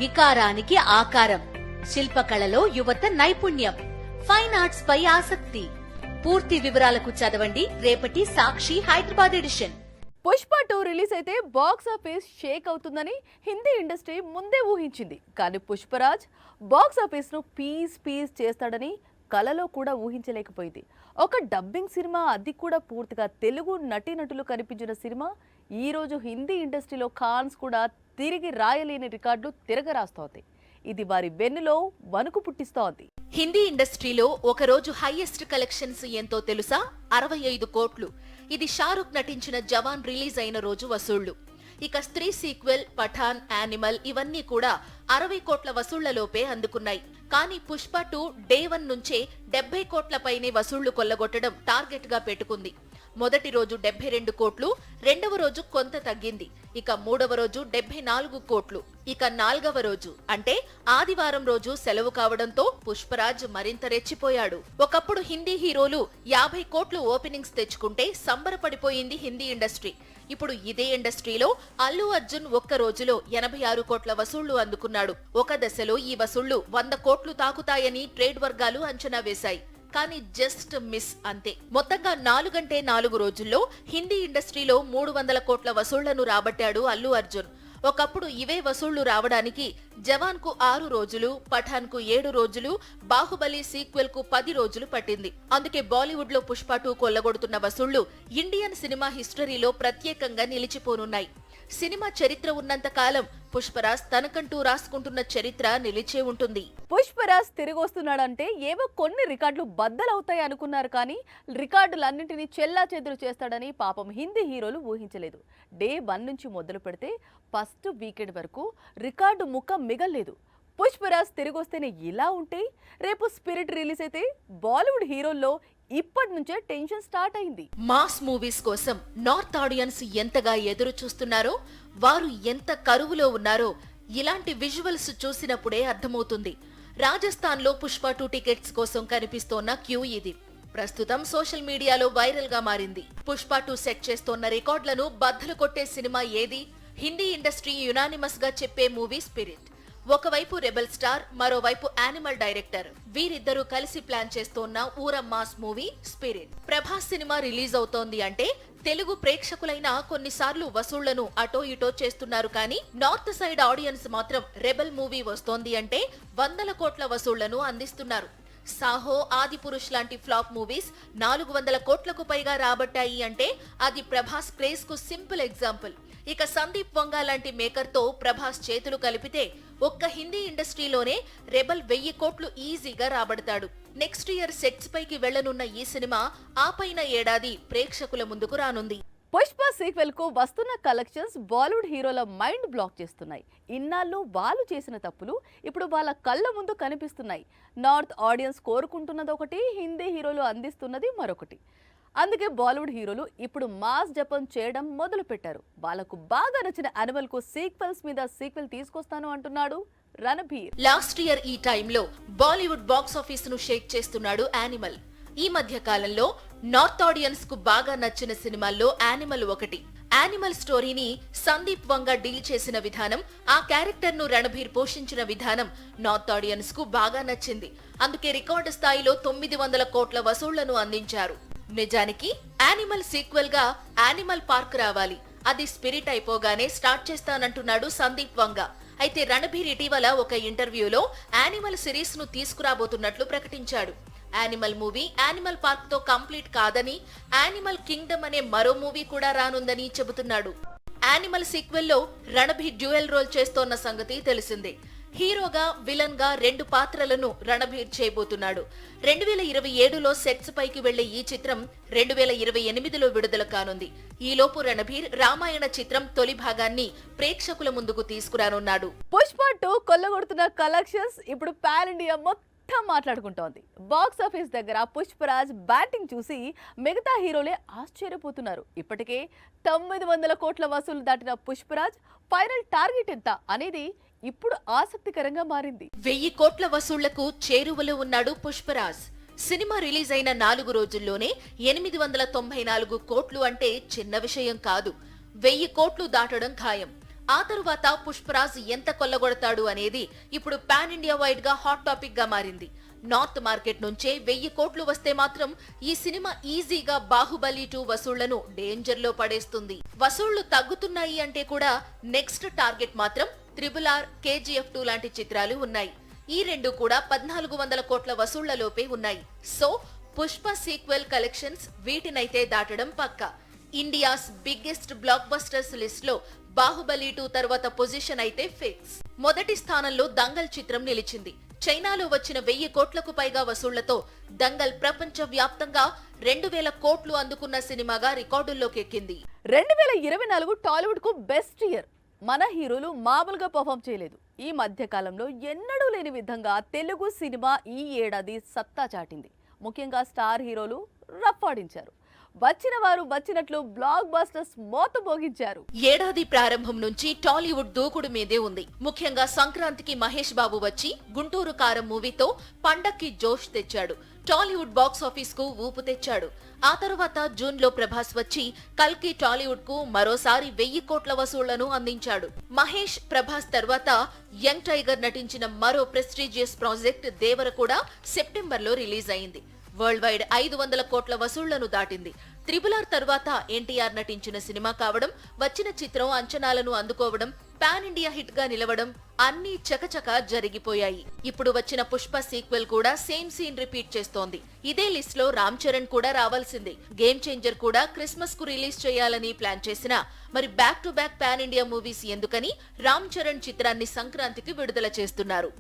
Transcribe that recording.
వికారానికి ఆకారం, శిల్పకళలో యువత నైపుణ్యం, ఫైన్ ఆర్ట్స్ పై ఆసక్తి. పూర్తి వివరాలకు చదవండి రేపటి సాక్షి హైదరాబాద్ ఎడిషన్. పుష్ప 2 రిలీజ్ అయితే బాక్స్ ఆఫీస్ షేక్ అవుతుందని హిందీ ఇండస్ట్రీ ముందే ఊహించింది. కానీ పుష్పరాజ్ బాక్స్ ఆఫీస్ ను పీస్ చేస్తాడని కలలో కూడా ఊహించలేకపోయింది. ఒక డబ్బింగ్ సినిమా, అది కూడా పూర్తిగా తెలుగు నటీనటులు కనిపించిన సినిమా ఈ రోజు హిందీ ఇండస్ట్రీలో ఖాన్స్ కూడా తిరిగి రాయలేని రికార్డులు తిరగరాస్తోంది. ఇది వారి వెన్నులో వణుకు పుట్టిస్తోంది. హిందీ ఇండస్ట్రీలో ఒకరోజు హైయెస్ట్ కలెక్షన్స్ ఎంతో తెలుసా? 65 కోట్లు. ఇది షారుఖ్ నటించిన జవాన్ రిలీజ్ అయిన రోజు వసూళ్లు. ఇక స్త్రీ సీక్వెల్, పఠాన్, యానిమల్ ఇవన్నీ కూడా 60 కోట్ల వసూళ్లలోపే అందుకున్నాయి. కానీ పుష్ప 2 డే 1 నుంచే 70 కోట్ల పైనే వసూళ్లు కొల్లగొట్టడం టార్గెట్ గా పెట్టుకుంది. మొదటి రోజు 72 కోట్లు, రెండవ రోజు కొంత తగ్గింది. ఇక మూడవ రోజు 74 కోట్లు. ఇక నాల్గవ రోజు అంటే ఆదివారం రోజు సెలవు కావడంతో పుష్పరాజ్ మరింత రెచ్చిపోయాడు. ఒకప్పుడు హిందీ హీరోలు 50 కోట్లు ఓపెనింగ్స్ తెచ్చుకుంటే సంబరపడిపోయింది హిందీ ఇండస్ట్రీ. ఇప్పుడు ఇదే ఇండస్ట్రీలో అల్లు అర్జున్ ఒక్క రోజులో 86 కోట్ల వసూళ్లు అందుకున్నాడు. ఒక దశలో ఈ వసూళ్లు 100 కోట్లు తాకుతాయని ట్రేడ్ వర్గాలు అంచనా వేశాయి. కానీ జస్ట్ మిస్ అంతే. మొత్తంగా 4 రోజుల్లో హిందీ ఇండస్ట్రీలో 300 కోట్ల వసూళ్లను రాబట్టాడు అల్లు అర్జున్. ఒకప్పుడు ఇవే వసూళ్లు రావడానికి జవాన్ కు 6 రోజులు, పఠాన్ కు 7 రోజులు, బాహుబలి సీక్వెల్ కు 10 రోజులు పట్టింది. అందుకే బాలీవుడ్ లో పుష్ప 2 కొల్లగొడుతున్న వసూళ్లు ఇండియన్ సినిమా హిస్టరీలో ప్రత్యేకంగా నిలిచిపోనున్నాయి. సినిమా చరిత్ర ఉన్నంత కాలం పుష్పరాజ్ తనకంటూ రాసుకుంటున్న చరిత్ర నిలిచే ఉంటుంది. పుష్పరాజ్ తిరిగొస్తున్నాడంటే ఏవో కొన్ని రికార్డులు బద్దలవుతాయి అనుకున్నారు. కానీ రికార్డులన్నింటినీ చెల్లాచెదురు చేస్తాడని పాపం హిందీ హీరోలు ఊహించలేదు. డే 1 నుంచి మొదలు పెడితే ఫస్ట్ వీకెండ్ వరకు రికార్డు ముఖం మిగల్లేదు. పుష్పరాజ్ తిరిగొస్తేనే ఇలా ఉంటే రేపు స్పిరిట్ రిలీజ్ అయితే బాలీవుడ్ హీరోల్లో ఇప్పటి నుంచే టెన్షన్ స్టార్ట్ అయింది. మాస్ మూవీస్ కోసం నార్త్ ఆడియన్స్ ఎంతగా ఎదురు చూస్తున్నారో, వారు ఎంత కరువులో ఉన్నారో ఇలాంటి విజువల్స్ చూసినప్పుడే అర్థమవుతుంది. రాజస్థాన్ లో పుష్ప 2 టికెట్స్ కోసం కనిపిస్తోన్న క్యూ ఇది. ప్రస్తుతం సోషల్ మీడియాలో వైరల్ గా మారింది. పుష్ప 2 సెట్ చేస్తోన్న రికార్డులను బద్దలు కొట్టే సినిమా ఏది? హిందీ ఇండస్ట్రీ యునానిమస్ గా చెప్పే మూవీ స్పిరిట్. ఒకవైపు రెబల్ స్టార్, మరోవైపు యానిమల్ డైరెక్టర్, వీరిద్దరూ కలిసి ప్లాన్ చేస్తోన్న ఊర mass movie spirit. Prabhas cinema release అవుతోంది అంటే తెలుగు ప్రేక్షకులైన కొన్నిసార్లు వసూళ్లను అటో ఇటో చేస్తున్నారు. కానీ నార్త్ సైడ్ ఆడియన్స్ మాత్రం రెబల్ మూవీ వస్తోంది అంటే 100 కోట్ల వసూళ్లను అందిస్తున్నారు. సాహో, ఆదిపురుష్ లాంటి ఫ్లాప్ మూవీస్ 400 కోట్లకు పైగా రాబట్టాయి అంటే అది ప్రభాస్ క్రేజ్ కు సింపుల్ ఎగ్జాంపుల్. ఇక సందీప్ వంగా లాంటి మేకర్ తో ప్రభాస్ చేతులు కలిపితే ఒక్క హిందీ ఇండస్ట్రీలోనే రెబల్ 1000 కోట్లు ఈజీగా రాబడతాడు. నెక్స్ట్ ఇయర్ సెట్స్ పైకి వెళ్లనున్న ఈ సినిమా ఆ పైన ఏడాది ప్రేక్షకుల ముందుకు రానుంది. పుష్ప సీక్వెల్ కు వస్తున్న కలెక్షన్స్ బాలీవుడ్ హీరోల మైండ్ బ్లాక్ చేస్తున్నాయి. ఇన్నాళ్ళు వాళ్ళు చేసిన తప్పులు ఇప్పుడు వాళ్ళ కళ్ళ ముందు కనిపిస్తున్నాయి. నార్త్ ఆడియన్స్ కోరుకుంటున్నది ఒకటి, హిందీ హీరోలు అందిస్తున్నది మరొకటి. అందుకే బాలీవుడ్ హీరోలు ఇప్పుడు మాస్ జపం చేయడం మొదలు పెట్టారు. వాళ్లకు బాగా నచ్చిన యానిమల్ కు సీక్వెల్స్ మీద సీక్వెల్ తీసుకొస్తాను అంటున్నాడు రణబీర్. లాస్ట్ ఇయర్ ఈ టైంలో బాలీవుడ్ బాక్స్ ఆఫీస్ ను షేక్ చేస్తున్నాడు యానిమల్. ఈ మధ్య కాలంలో నార్త్ ఆడియన్స్ కు బాగా నచ్చిన సినిమాల్లో యానిమల్ ఒకటి. యానిమల్ స్టోరీని సందీప్ వంగా డీల్ చేసిన విధానం, ఆ క్యారెక్టర్ ను రణబీర్ పోషించిన విధానం నార్త్ ఆడియన్స్ కు బాగా నచ్చింది. అందుకే రికార్డు స్థాయిలో 900 కోట్ల వసూళ్లను అందించారు. నిజానికి యానిమల్ సీక్వెల్ గా యానిమల్ పార్క్ రావాలి. అది స్పిరిట్ అయిపోగానే స్టార్ట్ చేస్తానంటున్నాడు సందీప్ వంగా. అయితే రణబీర్ ఇటీవల ఒక ఇంటర్వ్యూలో యానిమల్ సిరీస్ ను తీసుకురాబోతున్నట్లు ప్రకటించాడు. యానిమల్ మూవీ యానిమల్ పార్క్ తో కంప్లీట్ కాదని, యానిమల్ కింగ్డమ్ అనే మరో మూవీ కూడా రానుందని చెబుతున్నాడు. యానిమల్ సీక్వెల్ లో రణబీర్ డ్యూయల్ రోల్ చేస్తోన్న సంగతి తెలిసిందే. హీరోగా, విలన్ గా 2 పాత్రలను రణబీర్ చేయబోతున్నాడు. 2027లో సెట్స్ పైకి వెళ్లే ఈ చిత్రం 2028లో విడుదల కానుంది. ఈలోపు రణబీర్ రామాయణ చిత్రం తొలి భాగాన్ని ప్రేక్షకుల ముందుకు తీసుకురానున్నాడు. పుష్ప 2 కొల్లగొడుతున్న కలెక్షన్స్ ఇప్పుడు పాన్ ఇండియా మొత్తం మాట్లాడుకుంటోంది. బాక్స్ ఆఫీస్ దగ్గర పుష్పరాజ్ బ్యాటింగ్ చూసి మిగతా హీరోలే ఆశ్చర్యపోతున్నారు. ఇప్పటికే 900 కోట్ల వసూలు దాటిన పుష్పరాజ్ ఫైనల్ టార్గెట్ ఎంత అనేది ఇప్పుడు ఆసక్తికరంగా మారింది. 1000 కోట్ల వసూళ్లకు చేరువలో ఉన్నాడు పుష్పరాజ్. సినిమా రిలీజ్ అయిన 4 రోజుల్లోనే 894 కోట్లు అంటే చిన్న విషయం కాదు. 1000 కోట్లు దాటడం ఖాయం. ఆ తరువాత పుష్పరాజ్ ఎంత కొల్లగొడతాడు అనేది ఇప్పుడు పాన్ ఇండియా వైడ్ గా హాట్ టాపిక్ గా మారింది. నార్త్ మార్కెట్ నుంచే 1000 కోట్లు వస్తే మాత్రం ఈ సినిమా ఈజీగా బాహుబలి 2 వసూళ్లను డేంజర్ లో పడేస్తుంది. వసూళ్లు తగ్గుతున్నాయి అంటే కూడా నెక్స్ట్ టార్గెట్ మాత్రం RRR, KGF 2 లాంటి చిత్రాలు ఉన్నాయి. ఈ రెండు కూడా 1400 కోట్ల వసూళ్లలోపే ఉన్నాయి. సో పుష్ప సీక్వెల్ కలెక్షన్స్ వీటినైతే దాటడం పక్కా. India's biggest blockbusters list లో బాహుబలి 2 తర్వాత పొజిషన్ అయితే ఫిక్స్. మొదటి స్థానంలో దంగల్ చిత్రం నిలిచింది. చైనాలో వచ్చిన 1000 కోట్లకు పైగా వసూళ్లతో దంగల్ ప్రపంచ వ్యాప్తంగా 2000 కోట్లు అందుకున్న సినిమాగా రికార్డుల్లోకి ఎక్కింది. 2024 టాలీవుడ్ కు బెస్ట్ ఇయర్. మన హీరోలు మామూలుగా పర్ఫామ్ చేయలేదు. ఈ మధ్య కాలంలో ఎన్నడూ లేని విధంగా తెలుగు సినిమా ఈ ఏడాది సత్తా చాటింది. ముఖ్యంగా స్టార్ హీరోలు రఫాడించారు. వచ్చిన వారు వచ్చినట్లు బ్లాక్ బస్టర్స్ మోతమోగించారు. ఏడాది ప్రారంభం నుంచి టాలీవుడ్ దూకుడు మీదే ఉంది. ముఖ్యంగా సంక్రాంతికి మహేష్ బాబు వచ్చి గుంటూరు కారం మూవీతో పండక్కి జోష్ తెచ్చాడు. టాలీవుడ్ బాక్స్ ఆఫీస్ కు ఊపు తెచ్చాడు. ఆ తరువాత జూన్ లో ప్రభాస్ వచ్చి కల్కి టాలీవుడ్ కు మరోసారి 1000 కోట్ల వసూళ్లను అందించాడు. మహేష్, ప్రభాస్ తర్వాత యంగ్ టైగర్ నటించిన మరో ప్రెస్టీజియస్ ప్రాజెక్ట్ దేవర కూడా సెప్టెంబర్ లో రిలీజ్ అయింది. వరల్డ్ వైడ్ 500 కోట్ల వసూళ్లను దాటింది. RRR తర్వాత ఎన్టీఆర్ నటించిన సినిమా కావడం, వచ్చిన చిత్రం అంచనాలను అందుకోవడం, పాన్ ఇండియా హిట్ గా నిలవడం అన్నీ చకచక జరిగిపోయాయి. ఇప్పుడు వచ్చిన పుష్ప సీక్వెల్ కూడా సేమ్ సీన్ రిపీట్ చేస్తోంది. ఇదే లిస్ట్ లో రామ్ చరణ్ కూడా రావాల్సింది. గేమ్ చేంజర్ కూడా క్రిస్మస్ కు రిలీజ్ చేయాలని ప్లాన్ చేసినా మరి back to back pan India movies ఎందుకని రామ్ చరణ్ చిత్రాన్ని సంక్రాంతికి విడుదల చేస్తున్నారు.